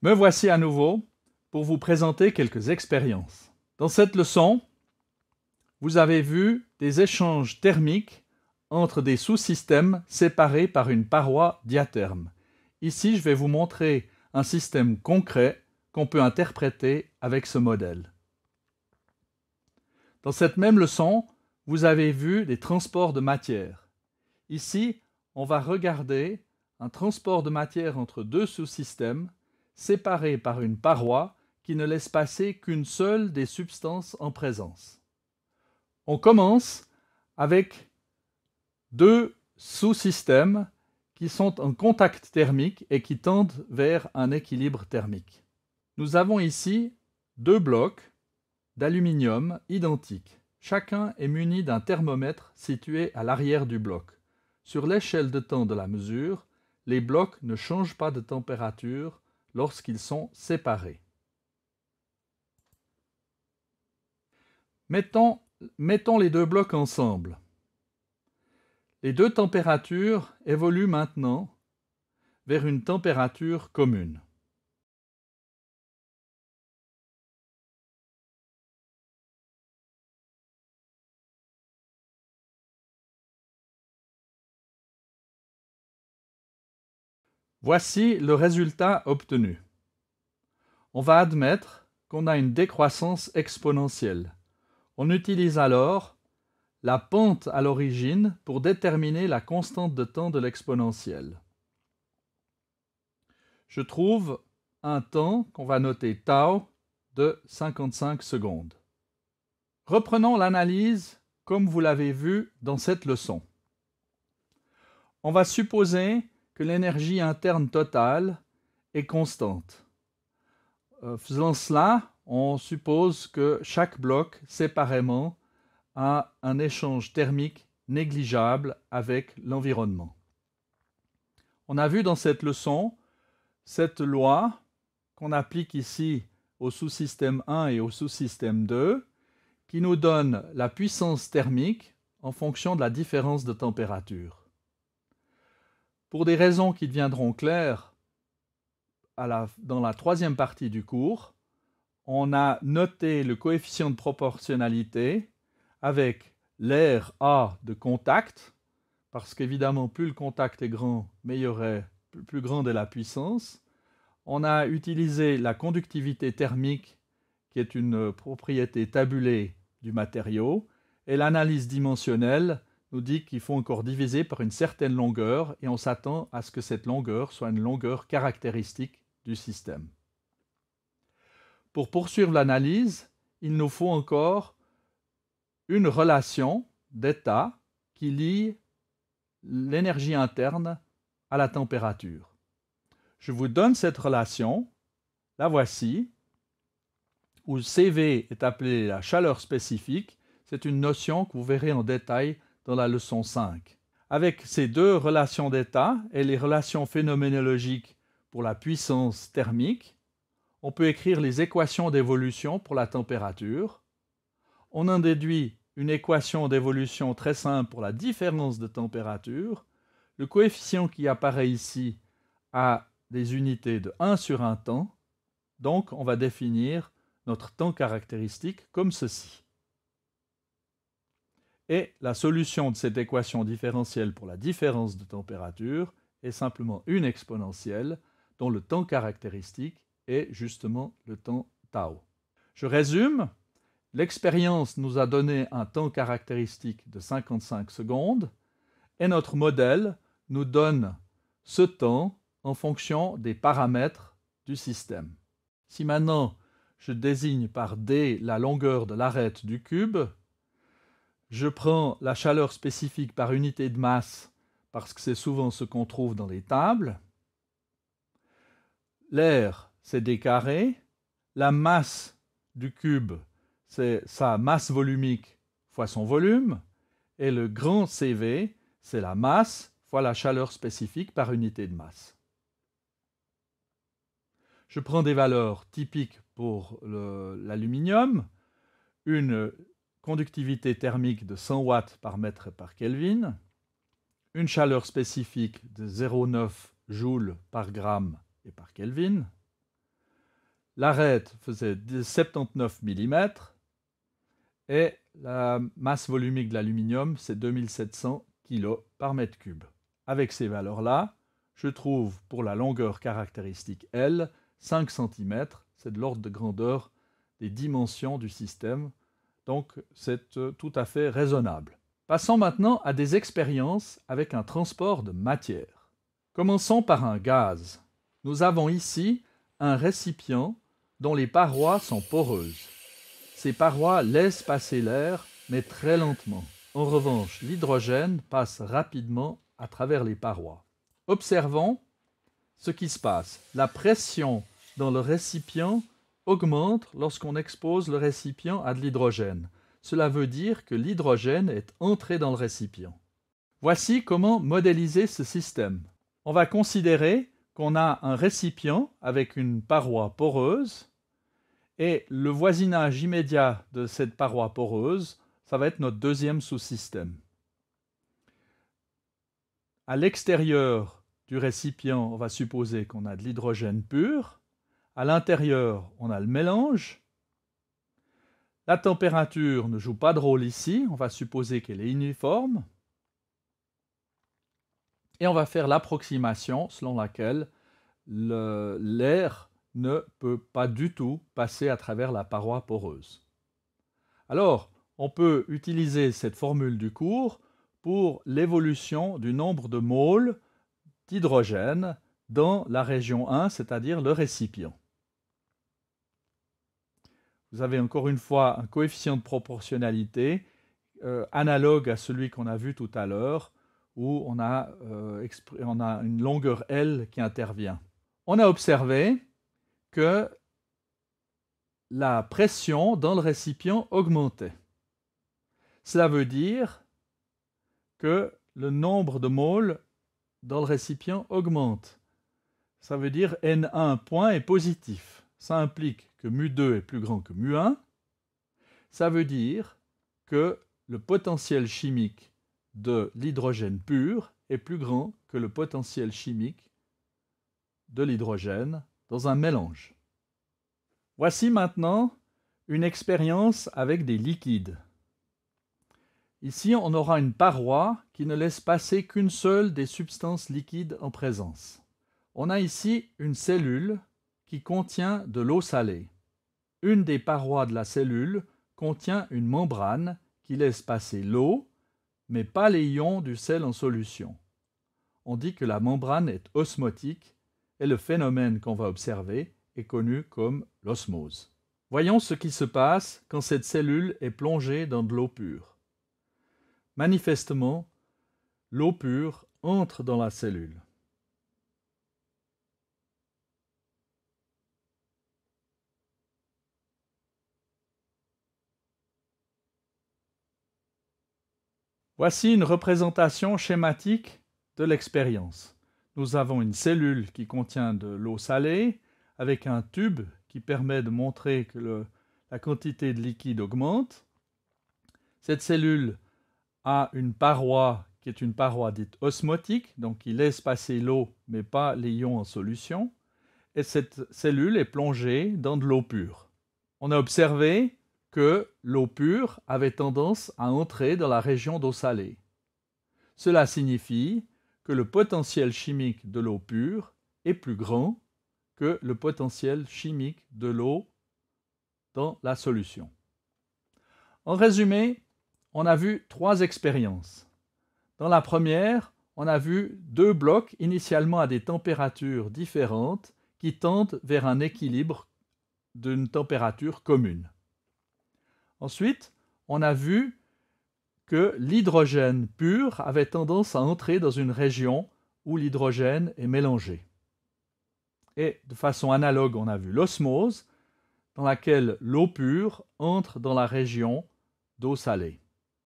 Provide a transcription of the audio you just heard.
Me voici à nouveau pour vous présenter quelques expériences. Dans cette leçon, vous avez vu des échanges thermiques entre des sous-systèmes séparés par une paroi diatherme. Ici, je vais vous montrer un système concret qu'on peut interpréter avec ce modèle. Dans cette même leçon, vous avez vu des transports de matière. Ici, on va regarder un transport de matière entre deux sous-systèmes séparés par une paroi qui ne laisse passer qu'une seule des substances en présence. On commence avec deux sous-systèmes qui sont en contact thermique et qui tendent vers un équilibre thermique. Nous avons ici deux blocs d'aluminium identiques. Chacun est muni d'un thermomètre situé à l'arrière du bloc. Sur l'échelle de temps de la mesure, les blocs ne changent pas de température lorsqu'ils sont séparés. Mettons les deux blocs ensemble. Les deux températures évoluent maintenant vers une température commune. Voici le résultat obtenu. On va admettre qu'on a une décroissance exponentielle. On utilise alors la pente à l'origine pour déterminer la constante de temps de l'exponentielle. Je trouve un temps qu'on va noter tau de 55 secondes. Reprenons l'analyse comme vous l'avez vu dans cette leçon. On va supposer que l'énergie interne totale est constante. Faisant cela, on suppose que chaque bloc séparément a un échange thermique négligeable avec l'environnement. On a vu dans cette leçon cette loi qu'on applique ici au sous-système 1 et au sous-système 2 qui nous donne la puissance thermique en fonction de la différence de température. Pour des raisons qui deviendront claires dans la troisième partie du cours, on a noté le coefficient de proportionnalité avec l'air A de contact, parce qu'évidemment, plus le contact est grand, plus grande est la puissance. On a utilisé la conductivité thermique, qui est une propriété tabulée du matériau, et l'analyse dimensionnelle nous dit qu'il faut encore diviser par une certaine longueur, et on s'attend à ce que cette longueur soit une longueur caractéristique du système. Pour poursuivre l'analyse, il nous faut encore une relation d'état qui lie l'énergie interne à la température. Je vous donne cette relation, la voici, où CV est appelé la chaleur spécifique. C'est une notion que vous verrez en détail dans la leçon 5. Avec ces deux relations d'état et les relations phénoménologiques pour la puissance thermique, on peut écrire les équations d'évolution pour la température. On en déduit une équation d'évolution très simple pour la différence de température. Le coefficient qui apparaît ici a des unités de 1 sur 1 temps. Donc, on va définir notre temps caractéristique comme ceci. Et la solution de cette équation différentielle pour la différence de température est simplement une exponentielle dont le temps caractéristique est justement le temps tau. Je résume. L'expérience nous a donné un temps caractéristique de 55 secondes et notre modèle nous donne ce temps en fonction des paramètres du système. Si maintenant je désigne par D la longueur de l'arête du cube, je prends la chaleur spécifique par unité de masse parce que c'est souvent ce qu'on trouve dans les tables. L'air, c'est D carré. La masse du cube, c'est sa masse volumique fois son volume. Et le grand CV, c'est la masse fois la chaleur spécifique par unité de masse. Je prends des valeurs typiques pour l'aluminium, une conductivité thermique de 100 watts par mètre par Kelvin, une chaleur spécifique de 0,9 joules par gramme et par Kelvin, l'arête faisait 79 mm et la masse volumique de l'aluminium, c'est 2700 kg par mètre cube. Avec ces valeurs-là, je trouve pour la longueur caractéristique L, 5 cm, c'est de l'ordre de grandeur des dimensions du système, donc c'est tout à fait raisonnable. Passons maintenant à des expériences avec un transport de matière. Commençons par un gaz. Nous avons ici un récipient dont les parois sont poreuses. Ces parois laissent passer l'air, mais très lentement. En revanche, l'hydrogène passe rapidement à travers les parois. Observons ce qui se passe. La pression dans le récipient augmente lorsqu'on expose le récipient à de l'hydrogène. Cela veut dire que l'hydrogène est entré dans le récipient. Voici comment modéliser ce système. On va considérer qu'on a un récipient avec une paroi poreuse et le voisinage immédiat de cette paroi poreuse, ça va être notre deuxième sous-système. À l'extérieur du récipient, on va supposer qu'on a de l'hydrogène pur. À l'intérieur, on a le mélange. La température ne joue pas de rôle ici, on va supposer qu'elle est uniforme. Et on va faire l'approximation selon laquelle l'air ne peut pas du tout passer à travers la paroi poreuse. Alors, on peut utiliser cette formule du cours pour l'évolution du nombre de moles d'hydrogène dans la région 1, c'est-à-dire le récipient. Vous avez encore une fois un coefficient de proportionnalité analogue à celui qu'on a vu tout à l'heure, où on a une longueur L qui intervient. On a observé que la pression dans le récipient augmentait. Cela veut dire que le nombre de moles dans le récipient augmente. Ça veut dire N1 point est positif. Ça implique que mu2 est plus grand que mu1. Ça veut dire que le potentiel chimique de l'hydrogène pur est plus grand que le potentiel chimique de l'hydrogène dans un mélange. Voici maintenant une expérience avec des liquides. Ici, on aura une paroi qui ne laisse passer qu'une seule des substances liquides en présence. On a ici une cellule qui contient de l'eau salée. Une des parois de la cellule contient une membrane qui laisse passer l'eau, mais pas les ions du sel en solution. On dit que la membrane est osmotique et le phénomène qu'on va observer est connu comme l'osmose. Voyons ce qui se passe quand cette cellule est plongée dans de l'eau pure. Manifestement, l'eau pure entre dans la cellule. Voici une représentation schématique de l'expérience. Nous avons une cellule qui contient de l'eau salée avec un tube qui permet de montrer que la quantité de liquide augmente. Cette cellule a une paroi qui est une paroi dite osmotique, donc qui laisse passer l'eau mais pas les ions en solution. Et cette cellule est plongée dans de l'eau pure. On a observé que l'eau pure avait tendance à entrer dans la région d'eau salée. Cela signifie que le potentiel chimique de l'eau pure est plus grand que le potentiel chimique de l'eau dans la solution. En résumé, on a vu 3 expériences. Dans la première, on a vu 2 blocs initialement à des températures différentes qui tendent vers un équilibre d'une température commune. Ensuite, on a vu que l'hydrogène pur avait tendance à entrer dans une région où l'hydrogène est mélangé. Et de façon analogue, on a vu l'osmose, dans laquelle l'eau pure entre dans la région d'eau salée.